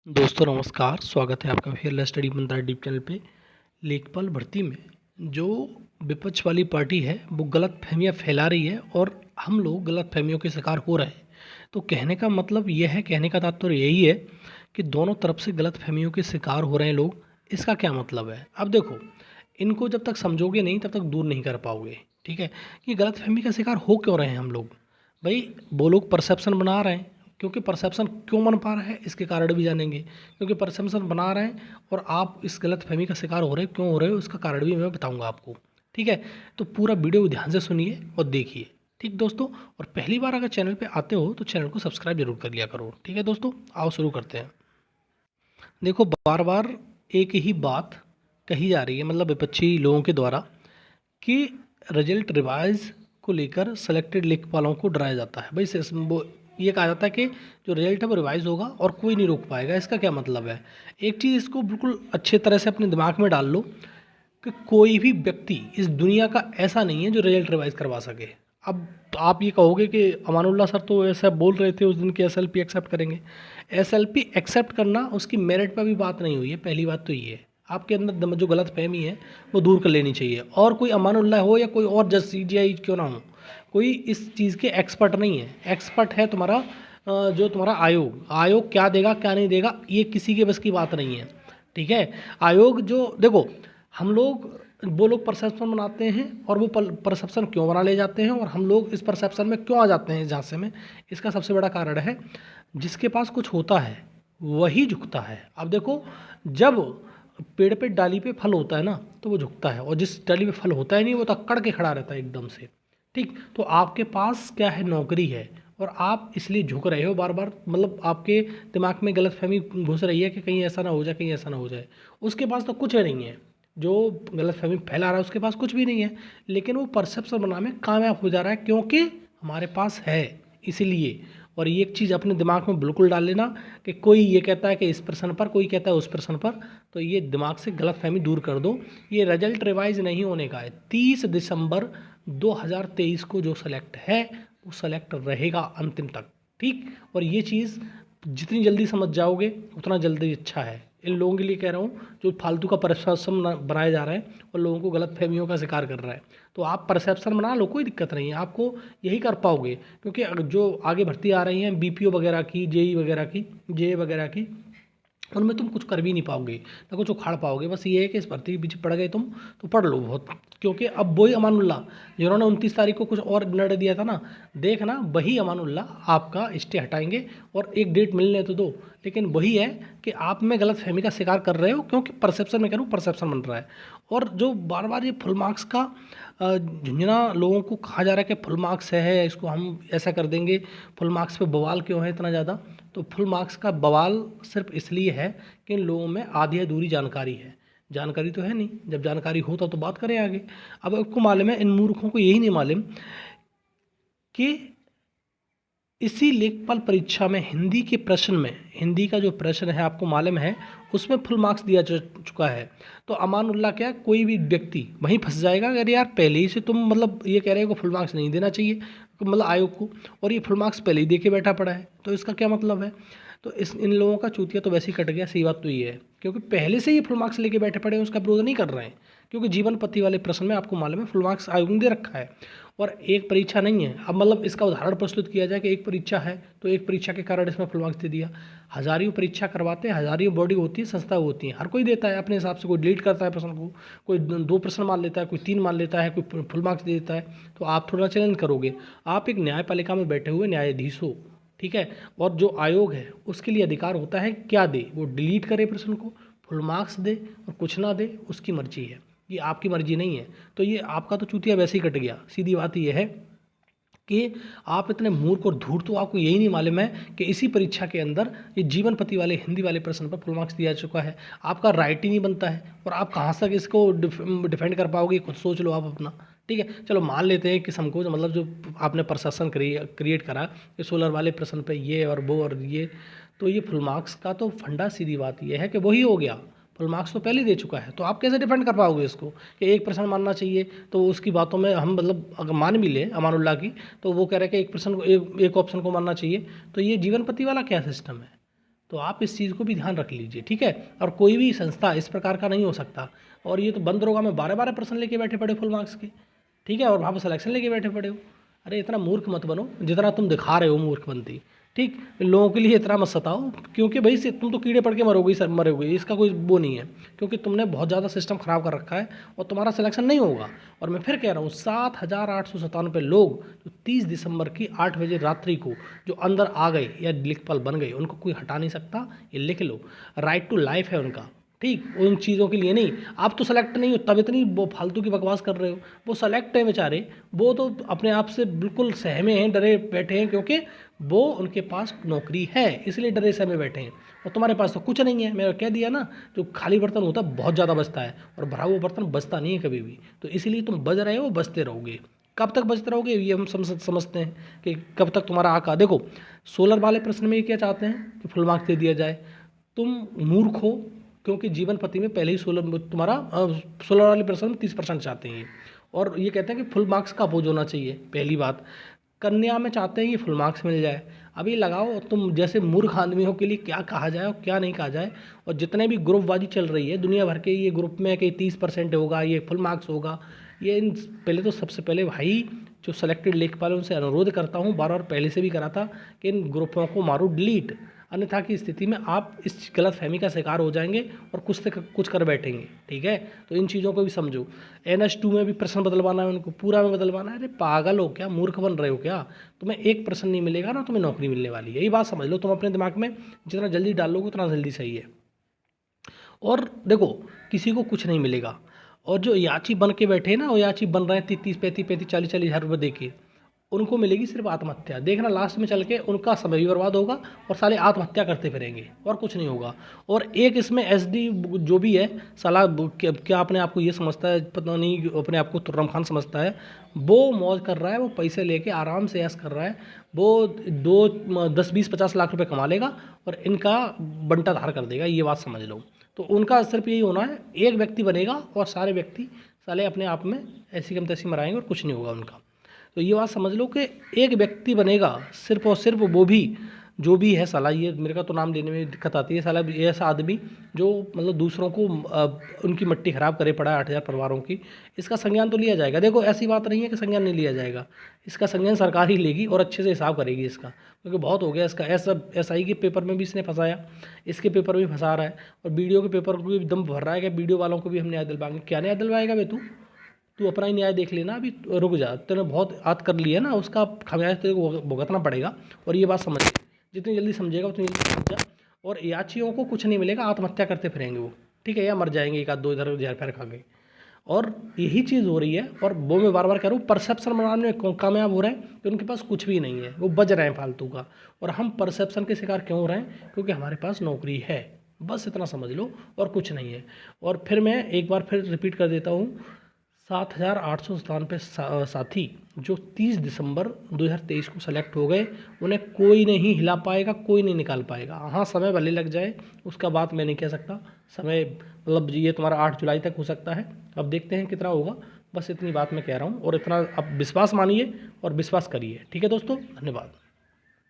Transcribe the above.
दोस्तों नमस्कार, स्वागत है आपका फेयरलेस स्टडी मंत्रा यूट्यूब चैनल पे। लेखपाल भर्ती में जो विपक्ष वाली पार्टी है वो गलत फहमियाँ फैला रही है और हम लोग गलत फहमियों के शिकार हो रहे हैं। तो कहने का मतलब यह है, कहने का तात्पर्य यही है कि दोनों तरफ से गलत फहमियों के शिकार हो रहे हैं लोग। इसका क्या मतलब है? अब देखो, इनको जब तक समझोगे नहीं तब तक दूर नहीं कर पाओगे। ठीक है, कि गलत फहमी का शिकार हो क्यों रहे हैं हम लोग? भाई वो लोग परसेप्शन बना रहे हैं, क्योंकि परसेप्शन क्यों बन पा रहा है इसके कारण भी जानेंगे। क्योंकि परसेप्शन बना रहे हैं और आप इस गलत फहमी का शिकार हो रहे हो, क्यों हो रहे हो इसका कारण भी मैं बताऊंगा आपको। ठीक है, तो पूरा वीडियो ध्यान से सुनिए और देखिए। ठीक दोस्तों, और पहली बार अगर चैनल पे आते हो तो चैनल को सब्सक्राइब जरूर कर लिया करो। ठीक है दोस्तों, आओ शुरू करते हैं। देखो, बार बार एक ही बात कही जा रही है, मतलब विपक्षी लोगों के द्वारा, कि रिजल्ट रिवाइज को लेकर सेलेक्टेड लेखपालों को डराया जाता है। भाई वो ये कहा जाता है कि जो रिजल्ट है वो रिवाइज होगा और कोई नहीं रोक पाएगा। इसका क्या मतलब है? एक चीज़ इसको बिल्कुल अच्छे तरह से अपने दिमाग में डाल लो कि कोई भी व्यक्ति इस दुनिया का ऐसा नहीं है जो रिजल्ट रिवाइज करवा सके। अब आप ये कहोगे कि अमानुल्लाह सर तो ऐसा बोल रहे थे उस दिन कि एसएलपी एक्सेप्ट करेंगे। एसएलपी एक्सेप्ट करना उसकी मेरिट पर भी बात नहीं हुई है। पहली बात तो ये है, आपके अंदर जो गलत फहमी है वो दूर कर लेनी चाहिए। और कोई अमानुल्लाह हो या कोई और जज सीजीआई क्यों ना हो, कोई इस चीज़ के एक्सपर्ट नहीं है। एक्सपर्ट है तुम्हारा जो तुम्हारा आयोग। आयोग क्या देगा क्या नहीं देगा ये किसी के बस की बात नहीं है। ठीक है, आयोग जो देखो, हम लोग वो लोग परसेप्शन बनाते हैं और वो परसेप्शन क्यों बना ले जाते हैं और हम लोग इस परसेप्शन में क्यों आ जाते हैं इस झांसे में। इसका सबसे बड़ा कारण है, जिसके पास कुछ होता है वही झुकता है। अब देखो, जब पेड़ पे डाली पे फल होता है ना तो वो झुकता है, और जिस डाली पे फल होता है नहीं वो तो अकड़ के खड़ा रहता है एकदम से। ठीक, तो आपके पास क्या है, नौकरी है, और आप इसलिए झुक रहे हो बार बार। मतलब आपके दिमाग में गलतफहमी घुस रही है कि कहीं ऐसा ना हो जाए, कहीं ऐसा ना हो जाए। उसके पास तो कुछ नहीं है, जो गलतफहमी फैला रहा है उसके पास कुछ भी नहीं है, लेकिन वो परसेप्शन बनाने में कामयाब हो जा रहा है क्योंकि हमारे पास है, इसलिए। और ये एक चीज़ अपने दिमाग में बिल्कुल डाल लेना कि कोई ये कहता है कि इस प्रश्न पर, कोई कहता है उस प्रश्न पर, तो ये दिमाग से गलतफहमी दूर कर दो। ये रिजल्ट रिवाइज नहीं होने का है। 30 दिसंबर 2023 को जो सेलेक्ट है वो सेलेक्ट रहेगा अंतिम तक। ठीक, और ये चीज़ जितनी जल्दी समझ जाओगे उतना जल्दी अच्छा है। इन लोगों के लिए कह रहा हूँ जो फालतू का परसेप्शन बनाया जा रहा है और लोगों को गलत फहमियों का शिकार कर रहा है। तो आप परसेप्शन बना लो, कोई दिक्कत नहीं है, आपको यही कर पाओगे। क्योंकि जो आगे भर्ती आ रही हैं बीपीओ वगैरह की, जेई वगैरह की, जे वगैरह की, उनमें तुम कुछ कर भी नहीं पाओगे, ना कुछ उखाड़ पाओगे। बस ये है कि इस भर्ती के पीछे पड़ गए तुम तो पढ़ लो बहुत। क्योंकि अब वही अमानुल्लाह जिन्होंने 29 तारीख को कुछ और निर्णय दिया था ना, देखना वही अमानुल्लाह आपका स्टे हटाएंगे और एक डेट मिलने तो दो। लेकिन वही है कि आप में गलत फहमी का शिकार कर रहे हो, क्योंकि परसेप्शन में करूँ, परसेप्शन बन रहा है। और जो बार बार ये फुल मार्क्स का झुंझुना लोगों को कहा जा रहा है कि फुल मार्क्स है, इसको हम ऐसा कर देंगे, फुल मार्क्स पे बवाल क्यों है इतना ज़्यादा? तो फुल मार्क्स का बवाल सिर्फ इसलिए है कि इन लोगों में आधी अधूरी जानकारी है। जानकारी तो है नहीं, जब जानकारी होता तो बात करें आगे। अब आपको मालूम है, इन मूर्खों को यही नहीं मालूम कि इसी लेखपाल परीक्षा में हिंदी के प्रश्न में, हिंदी का जो प्रश्न है आपको मालूम है उसमें फुल मार्क्स दिया चुका है। तो अमानुल्लाह क्या, कोई भी व्यक्ति वहीं फंस जाएगा। अगर यार पहले ही से तुम मतलब ये कह रहे हो कि फुल मार्क्स नहीं देना चाहिए मतलब आयोग को, और ये फुल मार्क्स पहले ही दे के बैठा पड़ा है, तो इसका क्या मतलब है? तो इन लोगों का चूतिया तो वैसे ही कट गया। सही बात तो ये है, क्योंकि पहले से ही फुल मार्क्स लेके बैठे पड़े हैं, उसका विरोध नहीं कर रहे हैं। क्योंकि जीवन पति वाले प्रश्न में आपको मालूम है फुल मार्क्स आयोग ने दे रखा है, और एक परीक्षा नहीं है। अब मतलब इसका उदाहरण प्रस्तुत किया जाए कि एक परीक्षा है तो एक परीक्षा के कारण इसमें फुल मार्क्स दे दिया। हजारियों परीक्षा करवाते हैं, हजारियों बॉडी होती है, संस्था होती है, हर कोई देता है अपने हिसाब से। कोई डिलीट करता है प्रश्न को, कोई 2 प्रश्न मान लेता है, कोई 3 मान लेता है, कोई फुल मार्क्स दे देता है। तो आप थोड़ा चैलेंज करोगे। आप एक न्यायपालिका में बैठे हुए न्यायाधीश हो, ठीक है, और जो आयोग है उसके लिए अधिकार होता है क्या दे, वो डिलीट करे प्रश्न को, फुल मार्क्स दे और कुछ ना दे, उसकी मर्जी है। ये आपकी मर्जी नहीं है। तो ये आपका तो चूतिया वैसे ही कट गया। सीधी बात ये है कि आप इतने मूर्ख और धूर्त, तो आपको यही नहीं मालूम है कि इसी परीक्षा के अंदर ये जीवन पति वाले हिंदी वाले प्रश्न पर फुल मार्क्स दिया चुका है। आपका राइट ही नहीं बनता है, और आप कहाँ तक इसको डिफेंड कर पाओगे, खुद सोच लो आप अपना। ठीक है, चलो मान लेते हैं कि संकोच मतलब जो आपने प्रशासन क्रिएट करा कि सोलर वाले प्रश्न पे ये और वो और ये, तो ये फुल मार्क्स का तो फंडा, सीधी बात ये है कि वही हो गया। फुल मार्क्स तो पहले ही दे चुका है, तो आप कैसे डिफेंड कर पाओगे इसको कि एक प्रश्न मानना चाहिए? तो उसकी बातों में हम मतलब अगर मान भी ले अमानुल्लाह की, तो वो कह रहे हैं कि एक प्रश्न को, एक ऑप्शन को मानना चाहिए। तो ये जीवन पति वाला क्या सिस्टम है? तो आप इस चीज़ को भी ध्यान रख लीजिए, ठीक है। और कोई भी संस्था इस प्रकार का नहीं हो सकता। और ये तो बंद दरोगा में 12-12 प्रश्न लेके बैठे पड़े फुल मार्क्स के, ठीक है, और वहाँ पर सिलेक्शन लेके बैठे पड़े हो। अरे इतना मूर्ख मत बनो जितना तुम दिखा रहे हो मूर्ख बनती, ठीक। लोगों के लिए इतना मत सताओ, क्योंकि भाई से तुम तो कीड़े पड़ के मरोगे ही, सब मरोगे, इसका कोई वो नहीं है, क्योंकि तुमने बहुत ज़्यादा सिस्टम ख़राब कर रखा है और तुम्हारा सिलेक्शन नहीं होगा। और मैं फिर कह रहा हूँ 7,897 लोग जो 30 दिसंबर की 8 बजे रात्रि को जो अंदर आ गए या लेखपाल बन गए, उनको कोई हटा नहीं सकता, ये लिख लो। राइट टू लाइफ है उनका, ठीक। उन चीज़ों के लिए नहीं। आप तो सेलेक्ट नहीं हो तब इतनी वो फालतू की बकवास कर रहे हो। वो सेलेक्ट है बेचारे, वो तो अपने आप से बिल्कुल सहमे हैं, डरे बैठे हैं, क्योंकि वो उनके पास नौकरी है, इसलिए डरे सहमे बैठे हैं। और तुम्हारे पास तो कुछ नहीं है। मैंने कह दिया ना, जो खाली बर्तन होता है बहुत ज़्यादा बचता है, और भरा हुआ बर्तन बचता नहीं है कभी भी। तो इसीलिए तुम बज रहे हो, बचते रहोगे। कब तक बचते रहोगे ये हम समझते हैं कि कब तक तुम्हारा आका। देखो 16 वाले प्रश्न में ये क्या चाहते हैं कि फुल मार्क्स दे दिया जाए। तुम मूर्ख हो, क्योंकि जीवन पति में पहले ही 16 तुम्हारा 16 वाले प्रश्न में 30% चाहते हैं ये। और ये कहते हैं कि फुल मार्क्स का अपोज होना चाहिए। पहली बात, कन्या में चाहते हैं कि फुल मार्क्स मिल जाए। अभी लगाओ तुम जैसे मूर्ख आदमियों के लिए क्या कहा जाए और क्या नहीं कहा जाए। और जितने भी ग्रुपबाजी चल रही है दुनिया भर के, ये ग्रुप में कि 30% होगा, ये फुल मार्क्स होगा, ये इन पहले तो सबसे पहले भाई जो सेलेक्टेड लेखपाल उनसे अनुरोध करता हूँ, बार बार पहले से भी करा था कि इन ग्रुपों को मारो डिलीट, अन्यथा की स्थिति में आप इस गलत फहमी का शिकार हो जाएंगे और कुछ से कुछ कर बैठेंगे, ठीक है। तो इन चीज़ों को भी समझो। NS2 में भी प्रश्न बदलवाना है उनको, पूरा में बदलवाना है। अरे पागल हो क्या, मूर्ख बन रहे हो क्या। तुम्हें एक प्रश्न नहीं मिलेगा ना, तुम्हें नौकरी मिलने वाली है, यही बात समझ लो तुम अपने दिमाग में। जितना जल्दी डालोगे उतना जल्दी सही है। और देखो किसी को कुछ नहीं मिलेगा। और जो याची बन के बैठे हैं ना, वो याची बन रहे हैं 30-35 40 हज़ार रुपये दे के, उनको मिलेगी सिर्फ आत्महत्या। देखना लास्ट में चल के उनका समय भी बर्बाद होगा और साले आत्महत्या करते फिरेंगे और कुछ नहीं होगा। और एक इसमें SD जो भी है साला, क्या अपने आप को ये समझता है, पता नहीं अपने आप को तुर्रम खान समझता है, वो मौज कर रहा है, वो पैसे लेके आराम से ऐश कर रहा है। वो 10 20 50 लाख रुपए कमा लेगा और इनका बंटा धार कर देगा, ये बात समझ लो। तो उनका सिर्फ यही होना है, एक व्यक्ति बनेगा और सारे व्यक्ति साले अपने आप में ऐसी कम तैसी मराएंगे और कुछ नहीं होगा उनका। तो ये बात समझ लो कि एक व्यक्ति बनेगा सिर्फ और सिर्फ, वो भी जो भी है साला, ये मेरे का तो नाम लेने में दिक्कत आती है साला, ये ऐसा आदमी जो मतलब दूसरों को उनकी मिट्टी ख़राब करे पड़ा है 8,000 परिवारों की, इसका संज्ञान तो लिया जाएगा। देखो ऐसी बात नहीं है कि संज्ञान नहीं लिया जाएगा, इसका संज्ञान सरकार ही लेगी और अच्छे से हिसाब करेगी इसका, क्योंकि बहुत हो गया इसका। SI के पेपर में भी इसने फंसाया, इसके पेपर में भी फंसा रहा है, और वीडियो के पेपर को भी दम भर रहा है कि वीडियो वालों को भी हम न्याय दिलवाएंगे। क्या न्याय दिलवाएगा बे तू अपना ही न्याय देख लेना, अभी रुक जा, तूने बहुत आत कर लिया ना, उसका खामियाजा तेरे को भुगतना पड़ेगा। और ये बात समझ, जितनी जल्दी समझेगा उतनी जल्दी समझ जा। और याचियों को कुछ नहीं मिलेगा, आत्महत्या करते फिरेंगे वो, ठीक है, या मर जाएंगे एक आध दो इधर जहर फैर खा गए। और यही चीज़ हो रही है। और वो मैं बार बार कह रहा हूँ, परसेप्शन बनाने में कामयाब हो रहे हैं कि उनके पास कुछ भी नहीं है, वो बज रहे हैं फालतू का। और हम परसेप्शन के शिकार क्यों हो रहे हैं, क्योंकि हमारे पास नौकरी है, बस इतना समझ लो और कुछ नहीं है। और फिर मैं एक बार फिर रिपीट कर देता हूँ, 7,897 साथी जो 30 दिसंबर 2023 को सेलेक्ट हो गए, उन्हें कोई नहीं हिला पाएगा, कोई नहीं निकाल पाएगा। हाँ समय भले लग जाए, उसका बात मैं नहीं कह सकता। समय मतलब ये तुम्हारा 8 जुलाई तक हो सकता है, अब देखते हैं कितना होगा। बस इतनी बात मैं कह रहा हूँ, और इतना अब विश्वास मानिए और विश्वास करिए, ठीक है दोस्तों, धन्यवाद।